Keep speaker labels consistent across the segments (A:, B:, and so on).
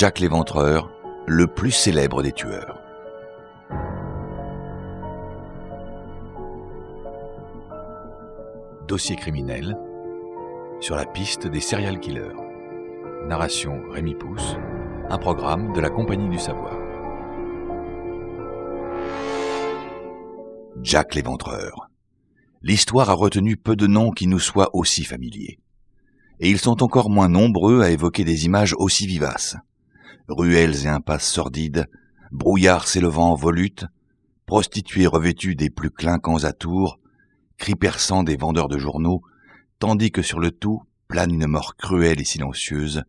A: Jack l'Éventreur, le plus célèbre des tueurs. Dossier criminel sur la piste des serial killers. Narration Rémi Pousse, un programme de la Compagnie du Savoir. Jack l'Éventreur. L'histoire a retenu peu de noms qui nous soient aussi familiers. Et ils sont encore moins nombreux à évoquer des images aussi vivaces. Ruelles et impasses sordides, brouillards s'élevant en volutes, prostituées revêtues des plus clinquants atours, cris perçants des vendeurs de journaux, tandis que sur le tout plane une mort cruelle et silencieuse,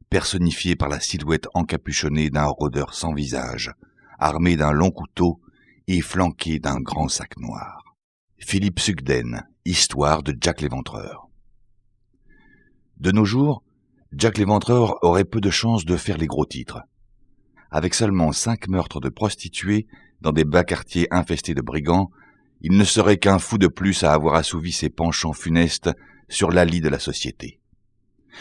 A: personnifiée par la silhouette encapuchonnée d'un rôdeur sans visage, armé d'un long couteau et flanqué d'un grand sac noir. Philippe Sugden, Histoire de Jack l'Éventreur. De nos jours, Jack l'Éventreur aurait peu de chances de faire les gros titres. Avec seulement 5 meurtres de prostituées dans des bas quartiers infestés de brigands, il ne serait qu'un fou de plus à avoir assouvi ses penchants funestes sur la lie de la société.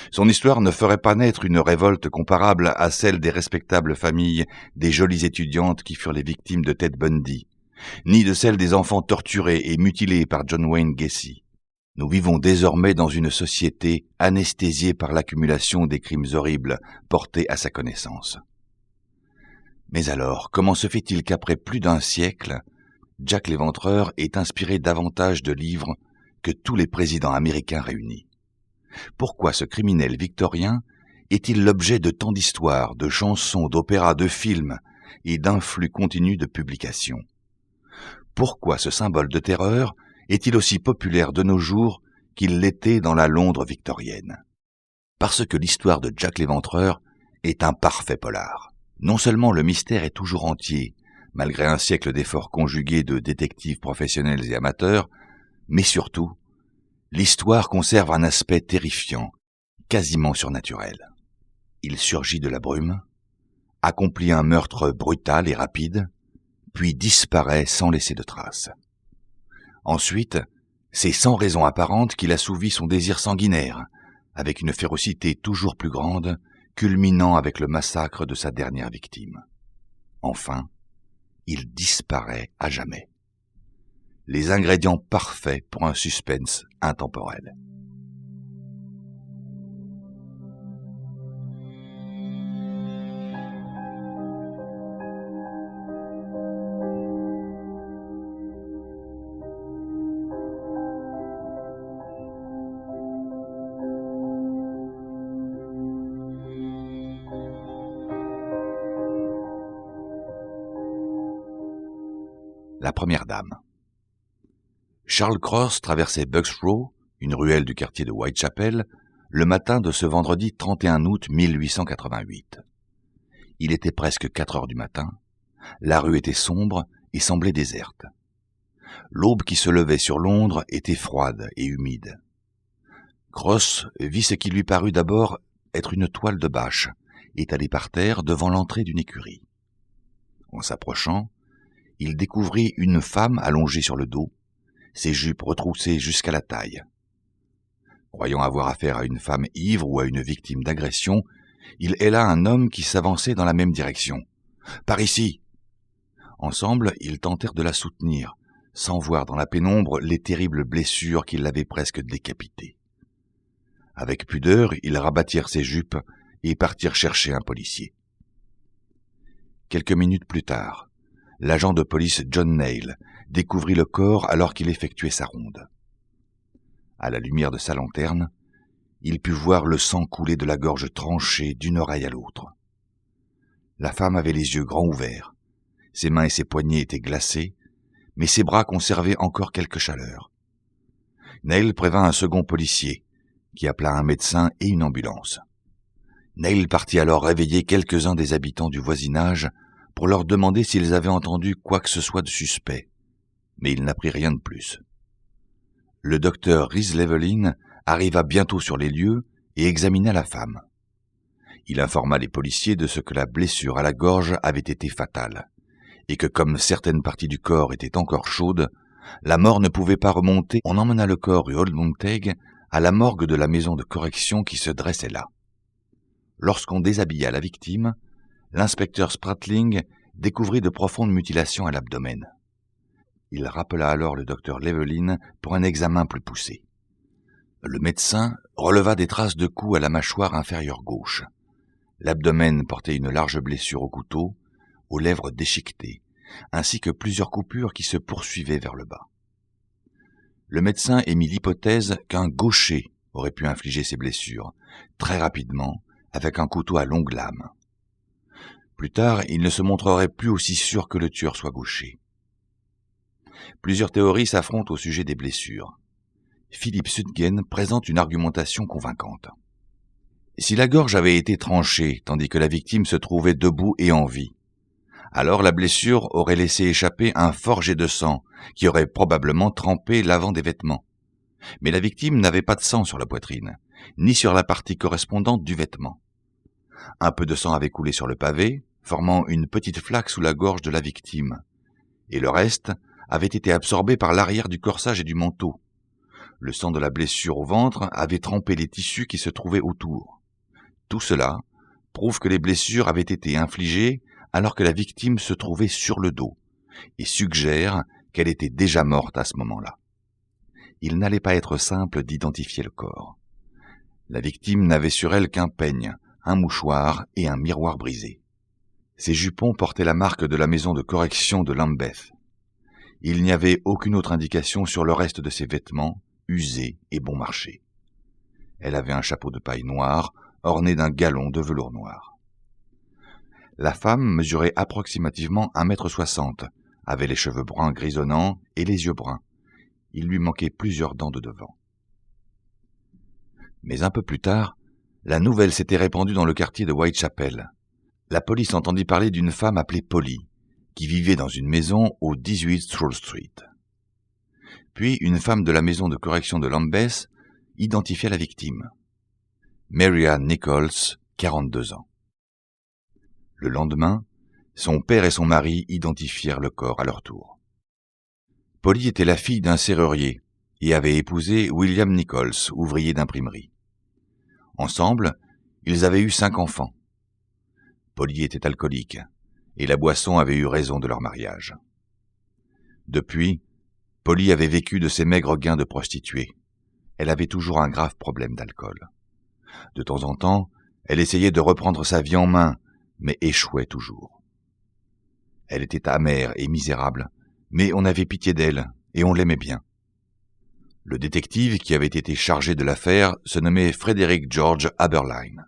A: Son histoire ne ferait pas naître une révolte comparable à celle des respectables familles des jolies étudiantes qui furent les victimes de Ted Bundy, ni de celle des enfants torturés et mutilés par John Wayne Gacy. Nous vivons désormais dans une société anesthésiée par l'accumulation des crimes horribles portés à sa connaissance. Mais alors, comment se fait-il qu'après plus d'un siècle, Jack l'Éventreur ait inspiré davantage de livres que tous les présidents américains réunis? Pourquoi ce criminel victorien est-il l'objet de tant d'histoires, de chansons, d'opéras, de films et d'un flux continu de publications? Pourquoi ce symbole de terreur est-il aussi populaire de nos jours qu'il l'était dans la Londres victorienne? Parce que l'histoire de Jack l'Éventreur est un parfait polar. Non seulement le mystère est toujours entier, malgré un siècle d'efforts conjugués de détectives professionnels et amateurs, mais surtout, l'histoire conserve un aspect terrifiant, quasiment surnaturel. Il surgit de la brume, accomplit un meurtre brutal et rapide, puis disparaît sans laisser de traces. Ensuite, c'est sans raison apparente qu'il assouvit son désir sanguinaire, avec une férocité toujours plus grande, culminant avec le massacre de sa dernière victime. Enfin, il disparaît à jamais. Les ingrédients parfaits pour un suspense intemporel. La première dame. Charles Cross traversait Bucks Row, une ruelle du quartier de Whitechapel, le matin de ce vendredi 31 août 1888. Il était presque 4 heures du matin, la rue était sombre et semblait déserte. L'aube qui se levait sur Londres était froide et humide. Cross vit ce qui lui parut d'abord être une toile de bâche, étalée par terre devant l'entrée d'une écurie. En s'approchant, il découvrit une femme allongée sur le dos, ses jupes retroussées jusqu'à la taille. Croyant avoir affaire à une femme ivre ou à une victime d'agression, il héla un homme qui s'avançait dans la même direction. « Par ici !» Ensemble, ils tentèrent de la soutenir, sans voir dans la pénombre les terribles blessures qui l'avaient presque décapitée. Avec pudeur, ils rabattirent ses jupes et partirent chercher un policier. Quelques minutes plus tard, l'agent de police John Neil découvrit le corps alors qu'il effectuait sa ronde. À la lumière de sa lanterne, il put voir le sang couler de la gorge tranchée d'une oreille à l'autre. La femme avait les yeux grands ouverts, ses mains et ses poignets étaient glacés, mais ses bras conservaient encore quelque chaleur. Neil prévint un second policier, qui appela un médecin et une ambulance. Neil partit alors réveiller quelques-uns des habitants du voisinage pour leur demander s'ils avaient entendu quoi que ce soit de suspect, mais il n'apprit rien de plus. Le docteur Rhys-Levelin arriva bientôt sur les lieux et examina la femme. Il informa les policiers de ce que la blessure à la gorge avait été fatale, et que comme certaines parties du corps étaient encore chaudes, la mort ne pouvait pas remonter. On emmena le corps rue Old Montague à la morgue de la maison de correction qui se dressait là. Lorsqu'on déshabilla la victime, l'inspecteur Spratling découvrit de profondes mutilations à l'abdomen. Il rappela alors le docteur Llewellyn pour un examen plus poussé. Le médecin releva des traces de coups à la mâchoire inférieure gauche. L'abdomen portait une large blessure au couteau, aux lèvres déchiquetées, ainsi que plusieurs coupures qui se poursuivaient vers le bas. Le médecin émit l'hypothèse qu'un gaucher aurait pu infliger ces blessures, très rapidement, avec un couteau à longue lame. Plus tard, il ne se montrerait plus aussi sûr que le tueur soit gaucher. Plusieurs théories s'affrontent au sujet des blessures. Philippe Sütgen présente une argumentation convaincante. Si la gorge avait été tranchée, tandis que la victime se trouvait debout et en vie, alors la blessure aurait laissé échapper un fort jet de sang, qui aurait probablement trempé l'avant des vêtements. Mais la victime n'avait pas de sang sur la poitrine, ni sur la partie correspondante du vêtement. Un peu de sang avait coulé sur le pavé, formant une petite flaque sous la gorge de la victime, et le reste avait été absorbé par l'arrière du corsage et du manteau. Le sang de la blessure au ventre avait trempé les tissus qui se trouvaient autour. Tout cela prouve que les blessures avaient été infligées alors que la victime se trouvait sur le dos, et suggère qu'elle était déjà morte à ce moment-là. Il n'allait pas être simple d'identifier le corps. La victime n'avait sur elle qu'un peigne, un mouchoir et un miroir brisé. Ses jupons portaient la marque de la maison de correction de Lambeth. Il n'y avait aucune autre indication sur le reste de ses vêtements, usés et bon marché. Elle avait un chapeau de paille noir, orné d'un galon de velours noir. La femme mesurait approximativement 1,60 m, avait les cheveux bruns grisonnants et les yeux bruns. Il lui manquait plusieurs dents de devant. Mais un peu plus tard, la nouvelle s'était répandue dans le quartier de Whitechapel. La police entendit parler d'une femme appelée Polly, qui vivait dans une maison au 18 Stroll Street. Puis une femme de la maison de correction de Lambeth identifia la victime. Mary Ann Nichols, 42 ans. Le lendemain, son père et son mari identifièrent le corps à leur tour. Polly était la fille d'un serrurier et avait épousé William Nichols, ouvrier d'imprimerie. Ensemble, ils avaient eu 5 enfants. Polly était alcoolique, et la boisson avait eu raison de leur mariage. Depuis, Polly avait vécu de ses maigres gains de prostituée. Elle avait toujours un grave problème d'alcool. De temps en temps, elle essayait de reprendre sa vie en main, mais échouait toujours. Elle était amère et misérable, mais on avait pitié d'elle, et on l'aimait bien. Le détective qui avait été chargé de l'affaire se nommait Frederick George Haberline.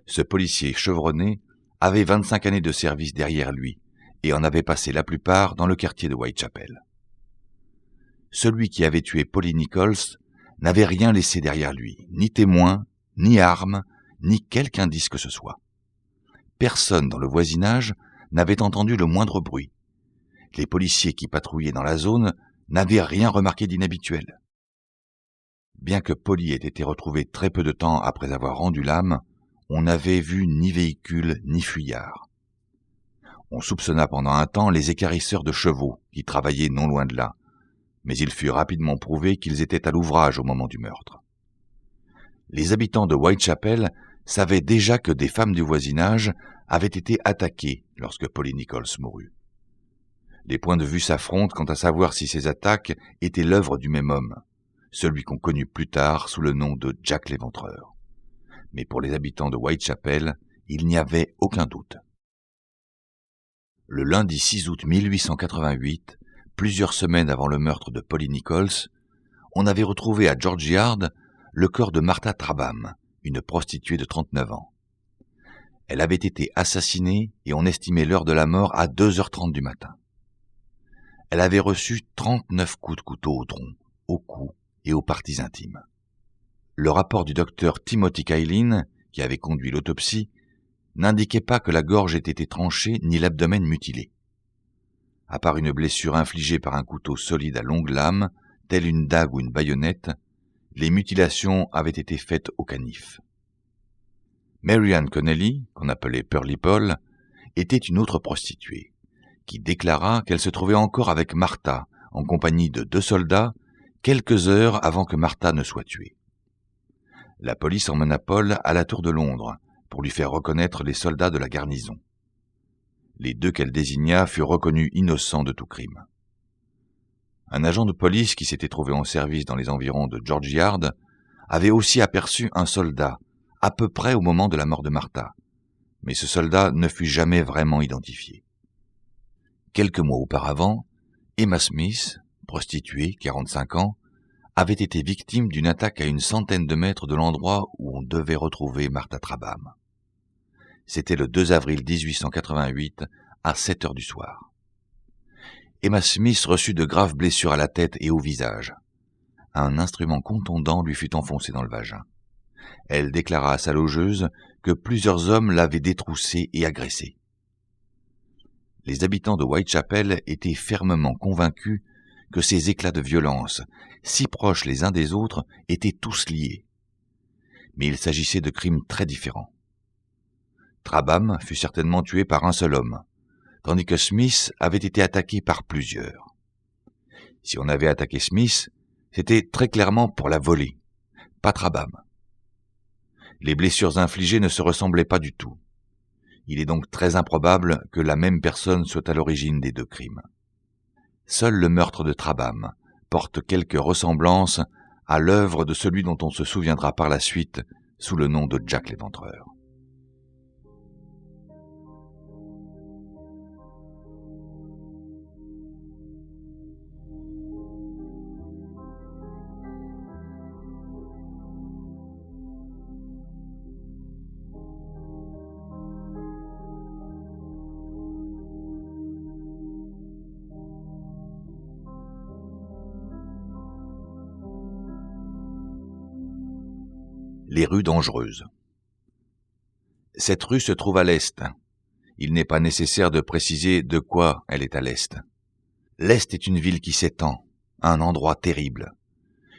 A: Ce policier chevronné avait 25 années de service derrière lui, et en avait passé la plupart dans le quartier de Whitechapel. Celui qui avait tué Polly Nichols n'avait rien laissé derrière lui, ni témoin, ni arme, ni quelque indice que ce soit. Personne dans le voisinage n'avait entendu le moindre bruit. Les policiers qui patrouillaient dans la zone n'avaient rien remarqué d'inhabituel. Bien que Polly ait été retrouvée très peu de temps après avoir rendu l'âme, on n'avait vu ni véhicule ni fuyard. On soupçonna pendant un temps les équarrisseurs de chevaux qui travaillaient non loin de là, mais il fut rapidement prouvé qu'ils étaient à l'ouvrage au moment du meurtre. Les habitants de Whitechapel savaient déjà que des femmes du voisinage avaient été attaquées lorsque Polly Nichols mourut. Les points de vue s'affrontent quant à savoir si ces attaques étaient l'œuvre du même homme, celui qu'on connut plus tard sous le nom de Jack l'Éventreur. Mais pour les habitants de Whitechapel, il n'y avait aucun doute. Le lundi 6 août 1888, plusieurs semaines avant le meurtre de Polly Nichols, on avait retrouvé à George Yard le corps de Martha Trabham, une prostituée de 39 ans. Elle avait été assassinée et on estimait l'heure de la mort à 2h30 du matin. Elle avait reçu 39 coups de couteau au tronc, au cou et aux parties intimes. Le rapport du docteur Timothy Kailin, qui avait conduit l'autopsie, n'indiquait pas que la gorge ait été tranchée ni l'abdomen mutilé. À part une blessure infligée par un couteau solide à longue lame, telle une dague ou une baïonnette, les mutilations avaient été faites au canif. Mary Ann Connelly, qu'on appelait Pearly Paul, était une autre prostituée, qui déclara qu'elle se trouvait encore avec Martha, en compagnie de 2 soldats, quelques heures avant que Martha ne soit tuée. La police emmena Paul à la tour de Londres, pour lui faire reconnaître les soldats de la garnison. Les 2 qu'elle désigna furent reconnus innocents de tout crime. Un agent de police qui s'était trouvé en service dans les environs de George Yard avait aussi aperçu un soldat, à peu près au moment de la mort de Martha, mais ce soldat ne fut jamais vraiment identifié. Quelques mois auparavant, Emma Smith, prostituée, 45 ans, avait été victime d'une attaque à une centaine de mètres de l'endroit où on devait retrouver Martha Trabam. C'était le 2 avril 1888, à 7 heures du soir. Emma Smith reçut de graves blessures à la tête et au visage. Un instrument contondant lui fut enfoncé dans le vagin. Elle déclara à sa logeuse que plusieurs hommes l'avaient détroussée et agressée. Les habitants de Whitechapel étaient fermement convaincus que ces éclats de violence, si proches les uns des autres, étaient tous liés. Mais il s'agissait de crimes très différents. Trabam fut certainement tué par un seul homme, tandis que Smith avait été attaqué par plusieurs. Si on avait attaqué Smith, c'était très clairement pour la volée, pas Trabam. Les blessures infligées ne se ressemblaient pas du tout. Il est donc très improbable que la même personne soit à l'origine des 2 crimes. Seul le meurtre de Trabam porte quelques ressemblances à l'œuvre de celui dont on se souviendra par la suite sous le nom de Jack l'Éventreur. Les rues dangereuses. Cette rue se trouve à l'est. Il n'est pas nécessaire de préciser de quoi elle est à l'est. L'est est une ville qui s'étend, un endroit terrible.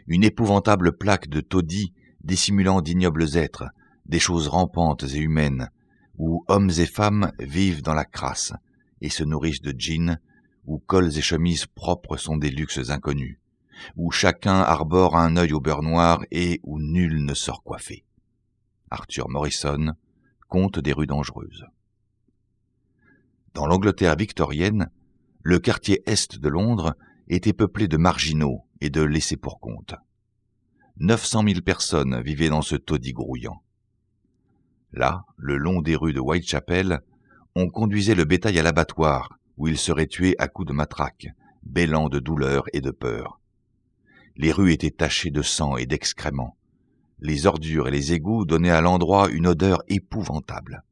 A: Une épouvantable plaque de taudis dissimulant d'ignobles êtres, des choses rampantes et humaines, où hommes et femmes vivent dans la crasse et se nourrissent de jeans, où cols et chemises propres sont des luxes inconnus, où chacun arbore un œil au beurre noir et où nul ne sort coiffé. Arthur Morrison, Conte des rues dangereuses. Dans l'Angleterre victorienne, le quartier est de Londres était peuplé de marginaux et de laissés-pour-compte. 900 000 personnes vivaient dans ce taudis grouillant. Là, le long des rues de Whitechapel, on conduisait le bétail à l'abattoir, où il serait tué à coups de matraque, bêlant de douleur et de peur. Les rues étaient tachées de sang et d'excréments. Les ordures et les égouts donnaient à l'endroit une odeur épouvantable.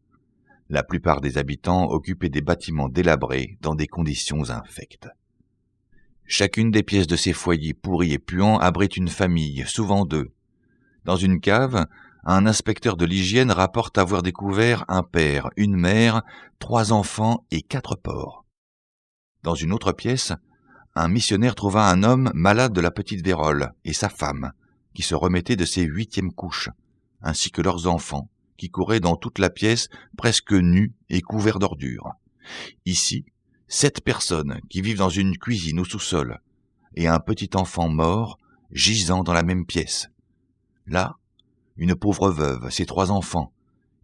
A: La plupart des habitants occupaient des bâtiments délabrés dans des conditions infectes. Chacune des pièces de ces foyers pourris et puants abrite une famille, souvent 2. Dans une cave, un inspecteur de l'hygiène rapporte avoir découvert un père, une mère, 3 enfants et 4 porcs. Dans une autre pièce, un missionnaire trouva un homme malade de la petite vérole et sa femme, qui se remettait de ses 8e couches, ainsi que leurs enfants, qui couraient dans toute la pièce presque nus et couverts d'ordures. Ici, 7 personnes qui vivent dans une cuisine au sous-sol, et un petit enfant mort gisant dans la même pièce. Là, une pauvre veuve, ses 3 enfants,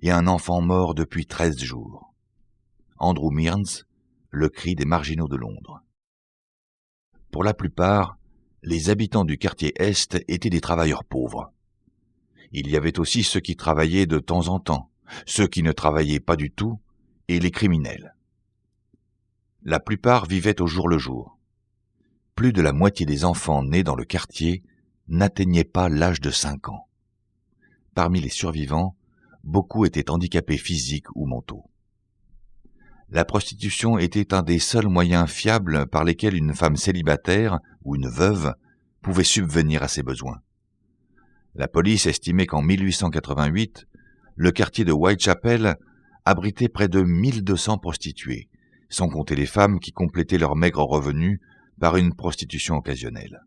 A: et un enfant mort depuis 13 jours. Andrew Mearns, Le cri des marginaux de Londres. Pour la plupart, les habitants du quartier Est étaient des travailleurs pauvres. Il y avait aussi ceux qui travaillaient de temps en temps, ceux qui ne travaillaient pas du tout, et les criminels. La plupart vivaient au jour le jour. Plus de la moitié des enfants nés dans le quartier n'atteignaient pas l'âge de 5 ans. Parmi les survivants, beaucoup étaient handicapés physiques ou mentaux. La prostitution était un des seuls moyens fiables par lesquels une femme célibataire ou une veuve pouvait subvenir à ses besoins. La police estimait qu'en 1888, le quartier de Whitechapel abritait près de 1200 prostituées, sans compter les femmes qui complétaient leurs maigres revenus par une prostitution occasionnelle.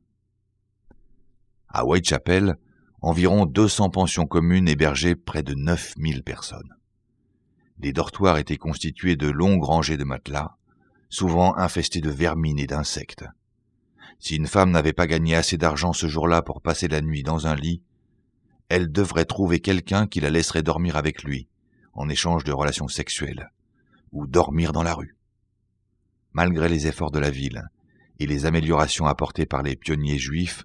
A: À Whitechapel, environ 200 pensions communes hébergeaient près de 9000 personnes. Les dortoirs étaient constitués de longues rangées de matelas, souvent infestés de vermine et d'insectes. Si une femme n'avait pas gagné assez d'argent ce jour-là pour passer la nuit dans un lit, elle devrait trouver quelqu'un qui la laisserait dormir avec lui, en échange de relations sexuelles, ou dormir dans la rue. Malgré les efforts de la ville et les améliorations apportées par les pionniers juifs,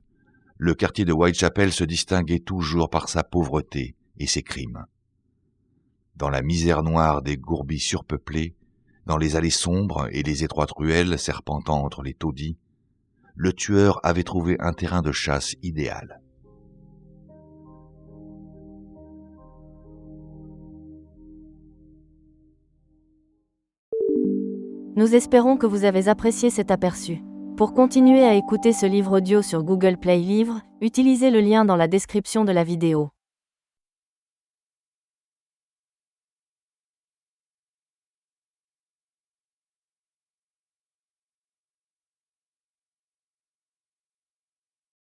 A: le quartier de Whitechapel se distinguait toujours par sa pauvreté et ses crimes. Dans la misère noire des gourbis surpeuplés, dans les allées sombres et les étroites ruelles serpentant entre les taudis, le tueur avait trouvé un terrain de chasse idéal.
B: Nous espérons que vous avez apprécié cet aperçu. Pour continuer à écouter ce livre audio sur Google Play Livres, utilisez le lien dans la description de la vidéo.